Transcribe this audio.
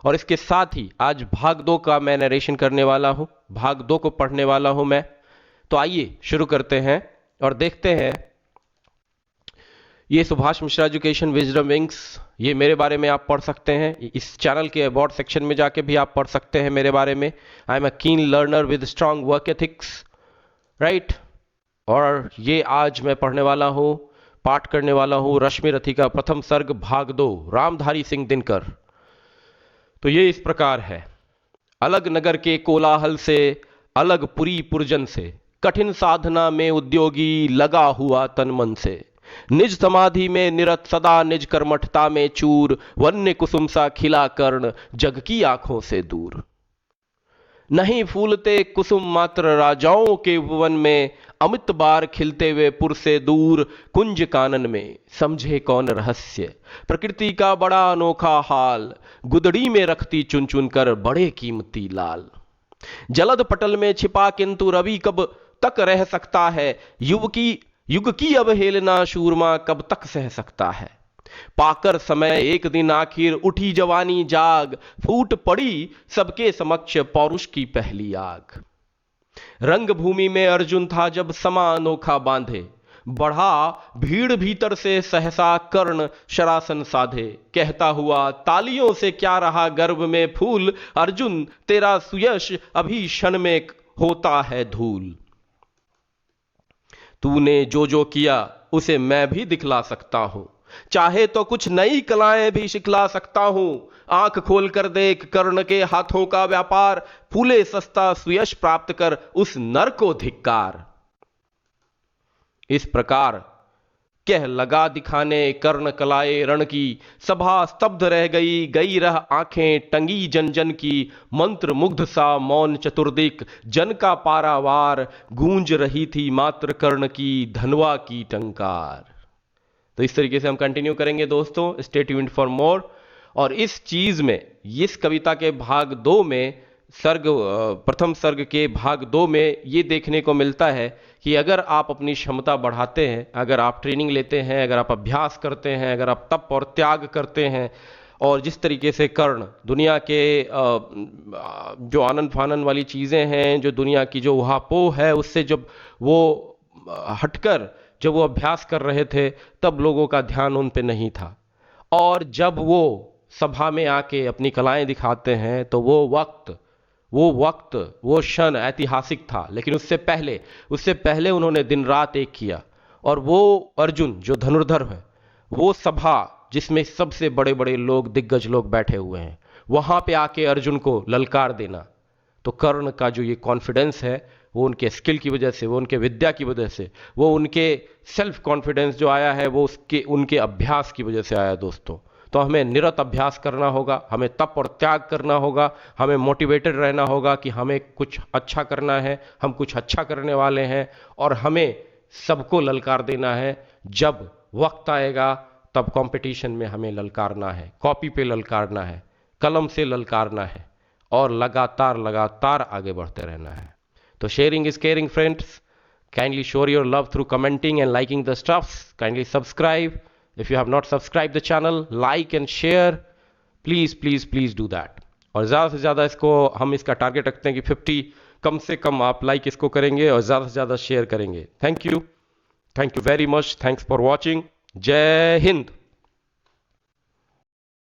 और इसके साथ ही आज भाग 2 का मैं नरेशन करने वाला हूं, भाग 2 को पढ़ने वाला हूं मैं। तो आइए शुरू करते हैं और देखते हैं। ये Subhash Mishra education wisdom wings, ये मेरे बारे में आप पढ़ सकते हैं। इस चैनल के अबाउट सेक्शन में जाके भी आप पढ़ सकते हैं मेरे बारे में। आई एम अ कीन learner with strong work ethics, right. और ये आज मैं पढ़ने वाला हूं, पाठ करने वाला हूं रश्मि रथी का प्रथम सर्ग भाग 2, रामधारी सिंह दिनकर। तो ये इस प्रकार है। अलग नगर के कोलाहल से, अलग पुरी पुरजन से, कठिन साधना में उद्योगी लगा हुआ तन मन से, निज समाधि में निरत सदा निज कर्मठता में चूर, वन्य कुसुम सा खिला कर्ण जग की आंखों से दूर। नहीं फूलते कुसुम मात्र राजाओं के भुवन में, अमित बार खिलते हुए पुर से दूर, कुंज कानन में समझे कौन रहस्य, प्रकृति का बड़ा अनोखा हाल, गुदड़ी में रखती चुन चुन कर बड़े कीमती लाल। जलद पटल में छिपा किंतु रवि कब तक रह सकता है, युग की अवहेलना शूरमा कब तक सह सकता है। पाकर समय एक दिन आखिर उठी जवानी जाग, फूट पड़ी सबके समक्ष पौरुष की पहली आग। रंग भूमि में अर्जुन था जब समा अनोखा बांधे, बढ़ा भीड़ भीतर से सहसा कर्ण शरासन साधे। कहता हुआ तालियों से क्या रहा गर्भ में फूल, अर्जुन तेरा सुयश अभी क्षण में होता है धूल। तूने जो किया उसे मैं भी दिखला सकता हूं, चाहे तो कुछ नई कलाएं भी सिखला सकता हूं। आंख खोल कर देख कर्ण के हाथों का व्यापार, फूले सस्ता सुयश प्राप्त कर उस नर को धिक्कार। इस प्रकार कह लगा दिखाने कर्ण कलाए रण की, सभा स्तब्ध रह गई, गई रह आंखें टंगी जन जन की। मंत्र मुग्ध सा मौन चतुर्दिक जन का पारावार, गूंज रही थी मात्र कर्ण की धनवा की टंकार। तो इस तरीके से हम कंटिन्यू करेंगे दोस्तों, स्टे ट्यून्ड फॉर मोर। और इस चीज में, इस कविता के भाग 2 में, प्रथम सर्ग के भाग 2 में ये देखने को मिलता है कि अगर आप अपनी क्षमता बढ़ाते हैं, अगर आप ट्रेनिंग लेते हैं, अगर आप अभ्यास करते हैं, अगर आप तप और त्याग करते हैं, और जिस तरीके से कर्ण दुनिया के जो आनंद फानन वाली चीज़ें हैं, जो दुनिया की जो उहापोह है, उससे जब वो हटकर जब वो अभ्यास कर रहे थे, तब लोगों का ध्यान उन पे नहीं था। और जब वो सभा में आके अपनी कलाएं दिखाते हैं तो वो क्षण ऐतिहासिक था। लेकिन उससे पहले उन्होंने दिन रात एक किया। और वो अर्जुन जो धनुर्धर है, वो सभा जिसमें सबसे बड़े बड़े लोग, दिग्गज लोग बैठे हुए हैं, वहां पे आके अर्जुन को ललकार देना। तो कर्ण का जो ये कॉन्फिडेंस है, वो उनके स्किल की वजह से, वो उनके विद्या की वजह से, वो उनके सेल्फ कॉन्फिडेंस जो आया है, वो उनके अभ्यास की वजह से आया दोस्तों। तो हमें निरत अभ्यास करना होगा, हमें तप और त्याग करना होगा, हमें मोटिवेटेड रहना होगा कि हमें कुछ अच्छा करना है, हम कुछ अच्छा करने वाले हैं, और हमें सबको ललकार देना है। जब वक्त आएगा तब कंपटीशन में हमें ललकारना है, कॉपी पे ललकारना है, कलम से ललकारना है, और लगातार आगे बढ़ते रहना है। तो sharing is caring friends. Kindly show your love through commenting and liking the stuffs. Kindly subscribe. If you have not subscribed the channel, like and share. Please do that. और ज़्यादा से ज़्यादा हम इसका टारगेट रखते हैं कि 50 कम से कम आप लाइक इसको करेंगे और ज़्यादा से ज़्यादा शेयर करेंगे। Thank you very much. Thanks for watching. जय हिंद।